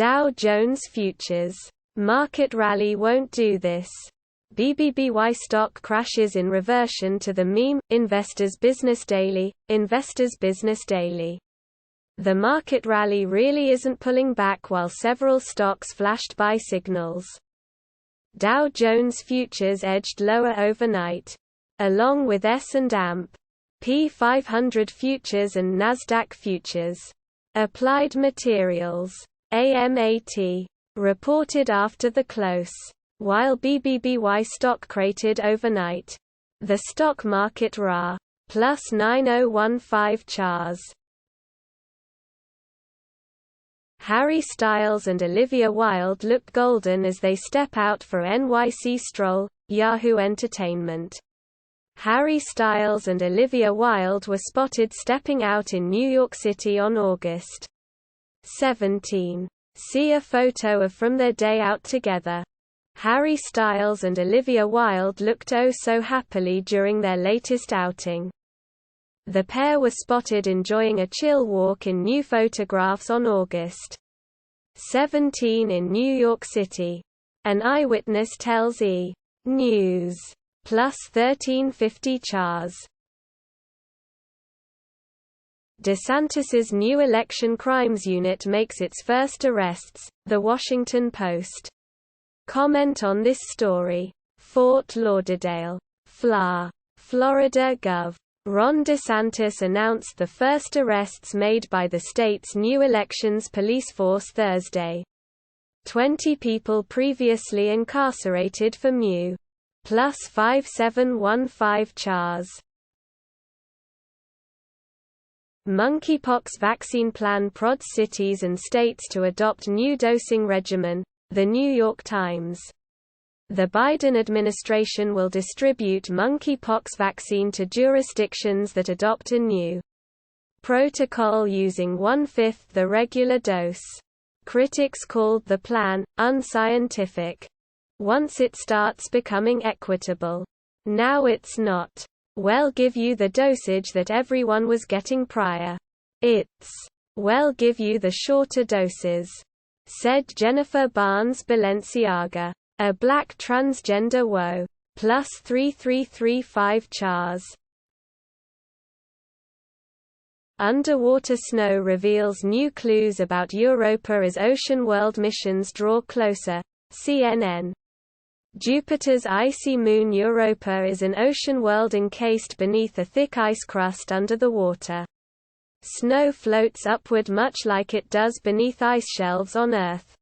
Dow Jones Futures. Market rally won't do this. BBBY stock crashes in reversion to the meme. Investors Business Daily. Investors Business Daily. The market rally really isn't pulling back while several stocks flashed buy signals. Dow Jones Futures edged lower overnight. Along with S&P 500 futures and Nasdaq futures. Applied Materials. AMAT. Reported after the close. While BBBY stock cratered overnight. The stock market RA. Plus 9015 CHARS. Harry Styles and Olivia Wilde look golden as they step out for NYC Stroll, Yahoo Entertainment. Harry Styles and Olivia Wilde were spotted stepping out in New York City on August 17. See a photo of from their day out together. Harry Styles and Olivia Wilde looked oh so happily during their latest outing. The pair were spotted enjoying a chill walk in new photographs on August 17 in New York City. An eyewitness tells E! News. Plus 1350 CHARS. DeSantis's new election crimes unit makes its first arrests, The Washington Post. Comment on this story. Fort Lauderdale, Florida Gov. Ron DeSantis announced the first arrests made by the state's new elections police force Thursday. 20 people previously incarcerated for MU. Plus 5715 CHARS. Monkeypox vaccine plan prods cities and states to adopt new dosing regimen, The New York Times. The Biden administration will distribute monkeypox vaccine to jurisdictions that adopt a new protocol using 1/5 the regular dose. Critics called the plan unscientific. Once it starts becoming equitable. Now it's not. We'll give you the dosage that everyone was getting prior. It's, we'll give you the shorter doses, said Jennifer Barnes Balenciaga. A black transgender woe. Plus 3335 CHARS. Underwater snow reveals new clues about Europa as ocean world missions draw closer. CNN. Jupiter's icy moon Europa is an ocean world encased beneath a thick ice crust under the water. Snow floats upward much like it does beneath ice shelves on Earth.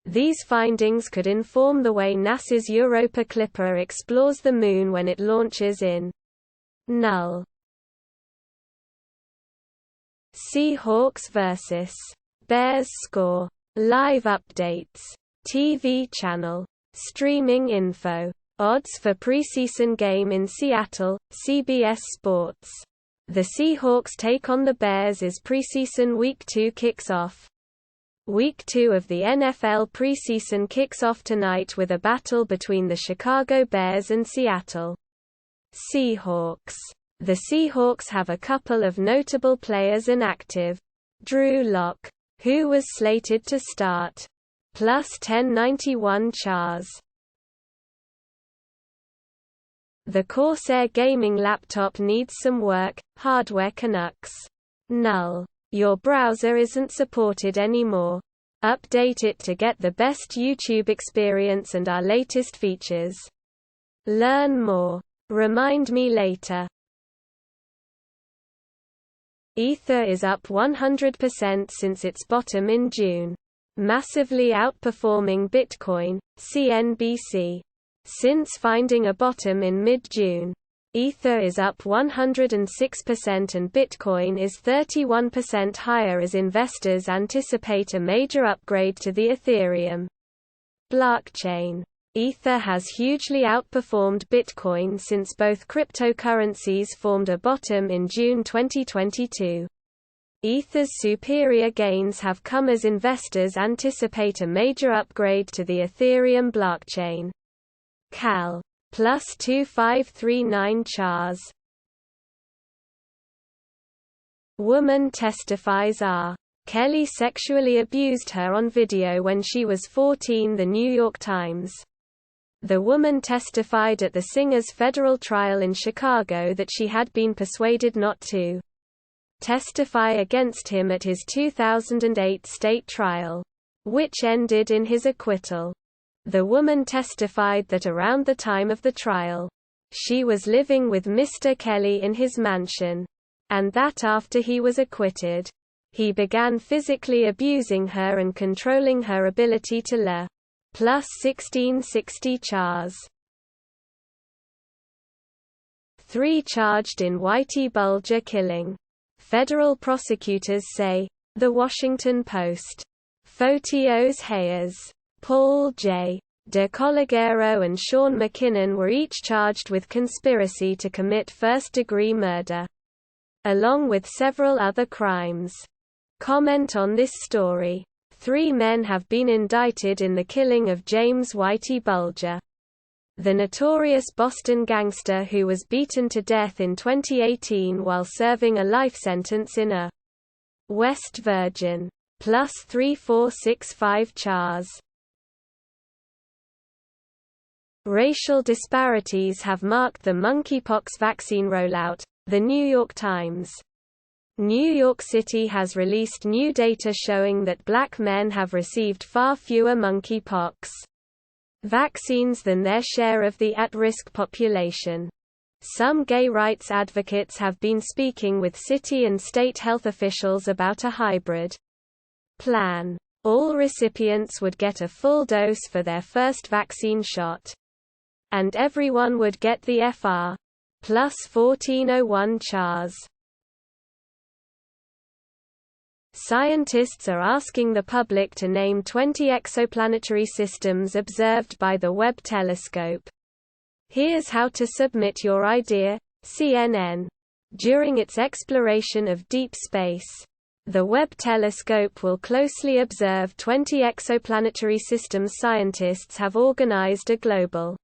These findings could inform the way NASA's Europa Clipper explores the Moon when it launches in null. Seahawks vs. Bears score. Live updates. TV channel. Streaming info. Odds for preseason game in Seattle, CBS Sports. The Seahawks take on the Bears as preseason Week 2 kicks off. Week 2 of the NFL preseason kicks off tonight with a battle between the Chicago Bears and Seattle Seahawks. The Seahawks have a couple of notable players inactive. Drew Lock, who was slated to start. Plus 1091 CHARS. The Corsair gaming laptop needs some work, hardware Canucks. Null. Your browser isn't supported anymore. Update it to get the best YouTube experience and our latest features. Learn more. Remind me later. Ether is up 100% since its bottom in June. Massively outperforming Bitcoin, CNBC. Since finding a bottom in mid-June, Ether is up 106% and Bitcoin is 31% higher as investors anticipate a major upgrade to the Ethereum blockchain. Ether has hugely outperformed Bitcoin since both cryptocurrencies formed a bottom in June 2022. Ether's superior gains have come as investors anticipate a major upgrade to the Ethereum blockchain. Cal. Plus 2539 CHARS. Woman testifies R. Kelly sexually abused her on video when she was 14. The New York Times. The woman testified at the singer's federal trial in Chicago that she had been persuaded not to testify against him at his 2008 state trial, which ended in his acquittal. The woman testified that around the time of the trial, she was living with Mr. Kelly in his mansion, and that after he was acquitted, he began physically abusing her and controlling her ability to learn. Plus 1660 Chars. 3 charged in Whitey Bulger killing. Federal prosecutors say. The Washington Post. Fotios Hayes, Paul J. De Colleguero and Sean McKinnon were each charged with conspiracy to commit first-degree murder, along with several other crimes. Comment on this story. 3 men have been indicted in the killing of James Whitey Bulger, the notorious Boston gangster who was beaten to death in 2018 while serving a life sentence in a West Virgin. Plus 3465 Chars. Racial disparities have marked the monkeypox vaccine rollout. The New York Times. New York City has released new data showing that black men have received far fewer monkeypox vaccines than their share of the at-risk population. Some gay rights advocates have been speaking with city and state health officials about a hybrid plan. All recipients would get a full dose for their first vaccine shot, and everyone would get the FR. Plus 1401 Chars. Scientists are asking the public to name 20 exoplanetary systems observed by the Webb telescope. Here's how to submit your idea. CNN. During its exploration of deep space, the Webb telescope will closely observe 20 exoplanetary systems. Scientists have organized a global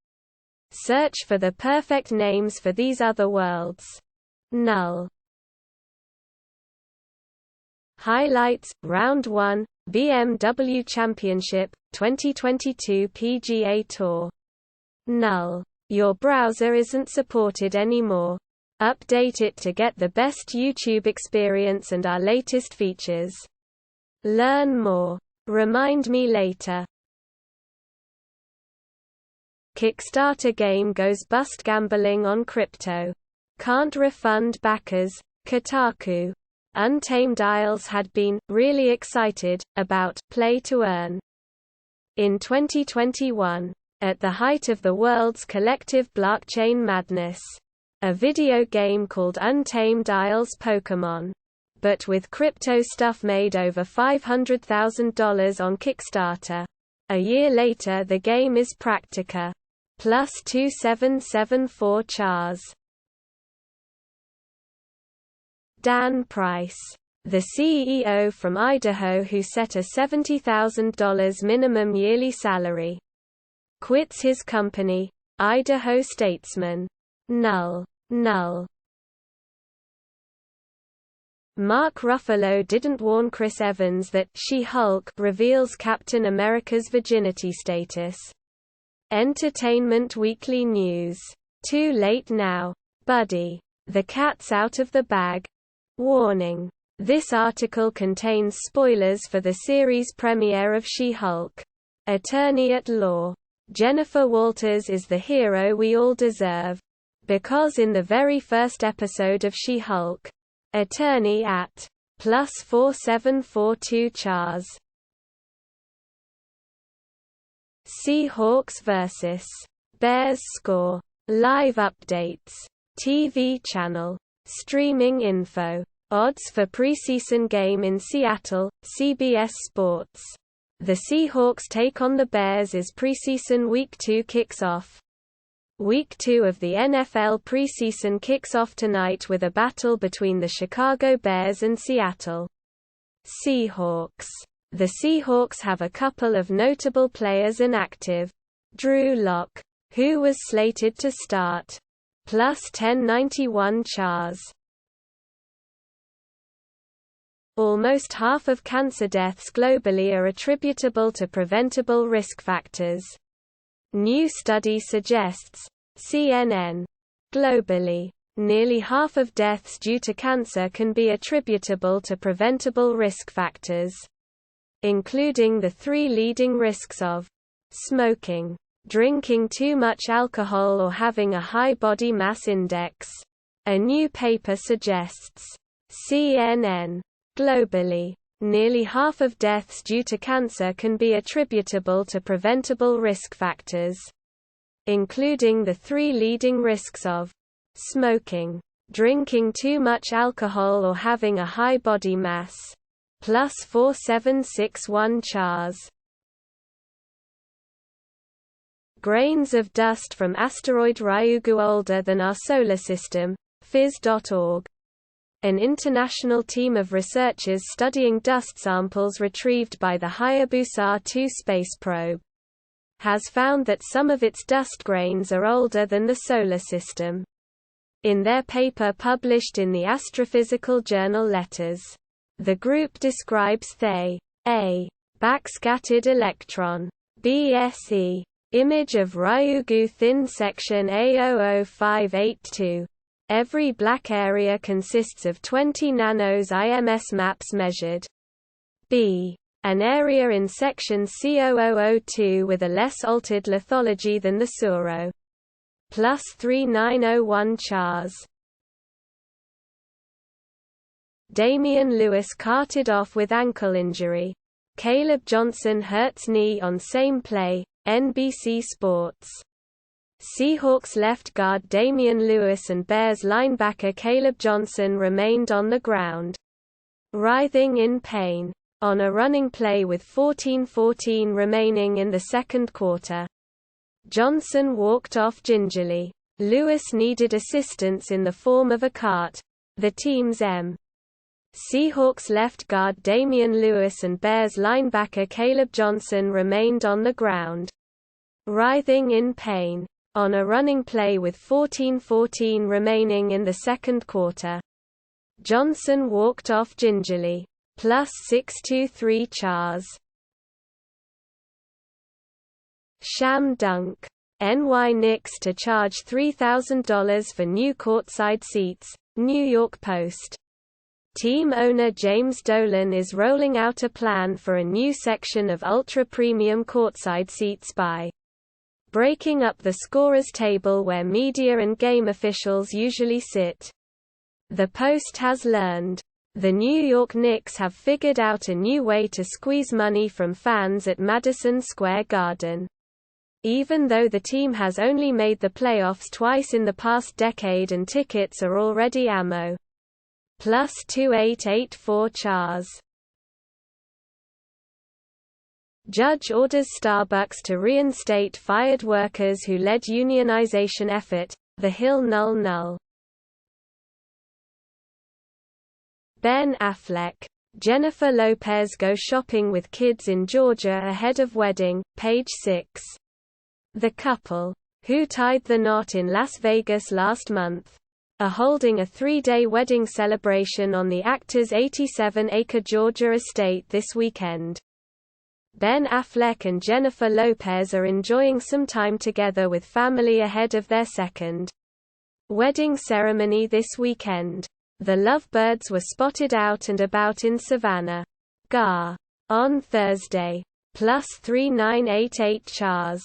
search for the perfect names for these other worlds. Null. Highlights: Round 1, BMW Championship, 2022 PGA Tour. Null. Your browser isn't supported anymore. Update it to get the best YouTube experience and our latest features. Learn more. Remind me later. Kickstarter game goes bust gambling on crypto. Can't refund backers. Kotaku. Untamed Isles had been really excited about play to earn in 2021, at the height of the world's collective blockchain madness. A video game called Untamed Isles Pokémon, but with crypto stuff, made over $500,000 on Kickstarter. A year later, the game is Practica. Plus 2774 Chars. Dan Price, the CEO from Idaho who set a $70,000 minimum yearly salary, quits his company, Idaho Statesman. Null. Mark Ruffalo didn't warn Chris Evans that She-Hulk reveals Captain America's virginity status. Entertainment Weekly News. Too late now, buddy. The cat's out of the bag. Warning. This article contains spoilers for the series premiere of She-Hulk. Attorney at law. Jennifer Walters is the hero we all deserve. Because in the very first episode of She-Hulk, attorney at plus 4742 Chars. Seahawks vs. Bears score. Live updates. TV channel. Streaming info. Odds for preseason game in Seattle, CBS Sports. The Seahawks take on the Bears as preseason Week 2 kicks off. Week 2 of the NFL preseason kicks off tonight with a battle between the Chicago Bears and Seattle Seahawks. The Seahawks have a couple of notable players inactive. Drew Lock, who was slated to start. Plus 1091 Chars. Almost half of cancer deaths globally are attributable to preventable risk factors. New study suggests. CNN. Globally, nearly half of deaths due to cancer can be attributable to preventable risk factors, including the three leading risks of smoking, drinking too much alcohol, or having a high body mass index. A new paper suggests. CNN. Globally, nearly half of deaths due to cancer can be attributable to preventable risk factors, including the three leading risks of smoking, drinking too much alcohol, or having a high body mass. Plus 4761 Chars. Grains of dust from asteroid Ryugu older than our solar system. Phys.org. An international team of researchers studying dust samples retrieved by the Hayabusa 2 space probe has found that some of its dust grains are older than the solar system. In their paper published in the astrophysical journal Letters, the group describes the A backscattered electron BSE image of Ryugu thin section A00582. Every black area consists of 20 nanos IMS maps measured. B. An area in section C0002 with a less altered lithology than the Suro. Plus 3901 Chars. Damien Lewis carted off with ankle injury. Caleb Johnson hurts knee on same play. NBC Sports. Seahawks left guard Damien Lewis and Bears linebacker Caleb Johnson remained on the ground, writhing in pain, on a running play with 14:14 remaining in the second quarter. Johnson walked off gingerly. Lewis needed assistance in the form of a cart. The team's M. Seahawks left guard Damien Lewis and Bears linebacker Caleb Johnson remained on the ground, writhing in pain, on a running play with 14:14 remaining in the second quarter. Johnson walked off gingerly. Plus 623 Chars. Sham dunk. NY Knicks to charge $3,000 for new courtside seats. New York Post. Team owner James Dolan is rolling out a plan for a new section of ultra-premium courtside seats by breaking up the scorer's table where media and game officials usually sit. The Post has learned. The New York Knicks have figured out a new way to squeeze money from fans at Madison Square Garden. Even though the team has only made the playoffs twice in the past decade and tickets are already ammo. Plus 2884 Chars. Judge orders Starbucks to reinstate fired workers who led unionization effort. The Hill null. Ben Affleck. Jennifer Lopez go shopping with kids in Georgia ahead of wedding. Page 6. The couple, who tied the knot in Las Vegas last month, are holding a 3-day wedding celebration on the actor's 87-acre Georgia estate this weekend. Ben Affleck and Jennifer Lopez are enjoying some time together with family ahead of their second wedding ceremony this weekend. The lovebirds were spotted out and about in Savannah, GA, on Thursday. Plus 3988 Chars.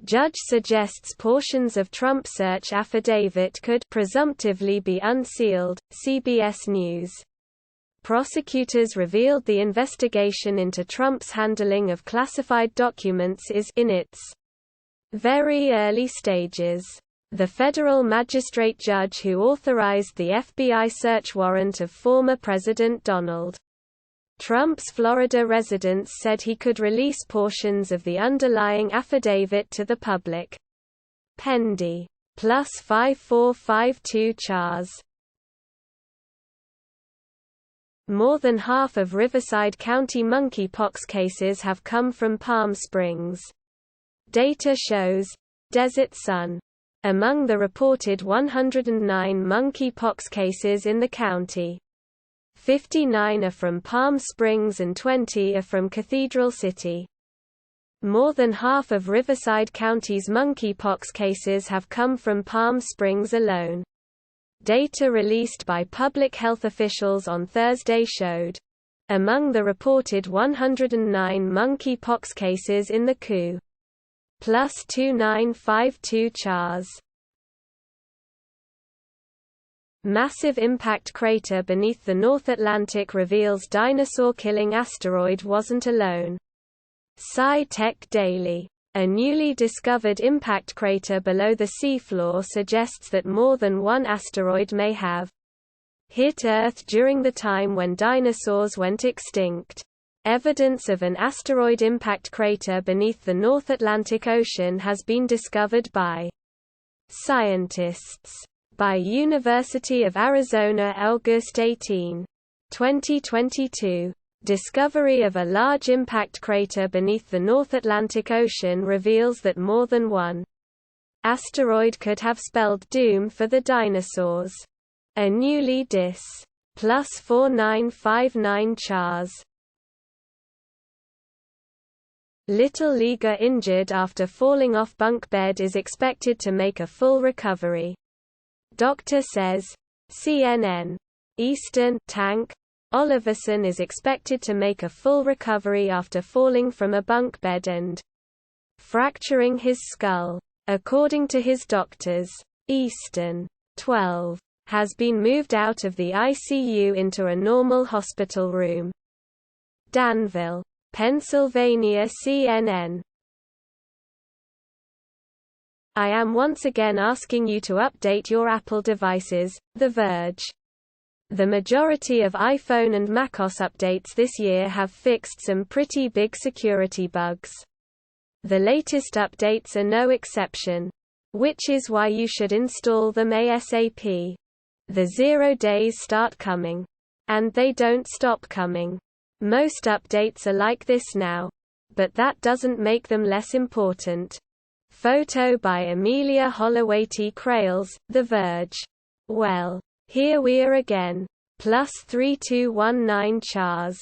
Judge suggests portions of Trump search affidavit could presumptively be unsealed. CBS News. Prosecutors revealed the investigation into Trump's handling of classified documents is in its very early stages. The federal magistrate judge who authorized the FBI search warrant of former President Donald Trump's Florida residence said he could release portions of the underlying affidavit to the public. Pendy. Plus 5452 Chars. More than half of Riverside County monkeypox cases have come from Palm Springs. Data shows. Desert Sun. Among the reported 109 monkeypox cases in the county, 59 are from Palm Springs and 20 are from Cathedral City. More than half of Riverside County's monkeypox cases have come from Palm Springs alone. Data released by public health officials on Thursday showed, among the reported 109 monkeypox cases in the COO, plus 2952 CHARs. Massive impact crater beneath the North Atlantic reveals dinosaur-killing asteroid wasn't alone. Sci-Tech Daily. A newly discovered impact crater below the seafloor suggests that more than one asteroid may have hit Earth during the time when dinosaurs went extinct. Evidence of an asteroid impact crater beneath the North Atlantic Ocean has been discovered by scientists. By University of Arizona August 18, 2022. Discovery of a large impact crater beneath the North Atlantic Ocean reveals that more than one asteroid could have spelled doom for the dinosaurs. A newly Dis. Plus 4959 CHARs. Little leaguer injured after falling off bunk bed is expected to make a full recovery. Doctor says. CNN. Eastern Tank. Oliverson is expected to make a full recovery after falling from a bunk bed and fracturing his skull. According to his doctors, Easton, 12, has been moved out of the ICU into a normal hospital room. Danville, Pennsylvania. CNN. I am once again asking you to update your Apple devices, The Verge. The majority of iPhone and macOS updates this year have fixed some pretty big security bugs. The latest updates are no exception. Which is why you should install them ASAP. The 0 days start coming. And they don't stop coming. Most updates are like this now. But that doesn't make them less important. Photo by Amelia Holloway-Crailes, The Verge. Well, here we are again. Plus 3219 CHARs.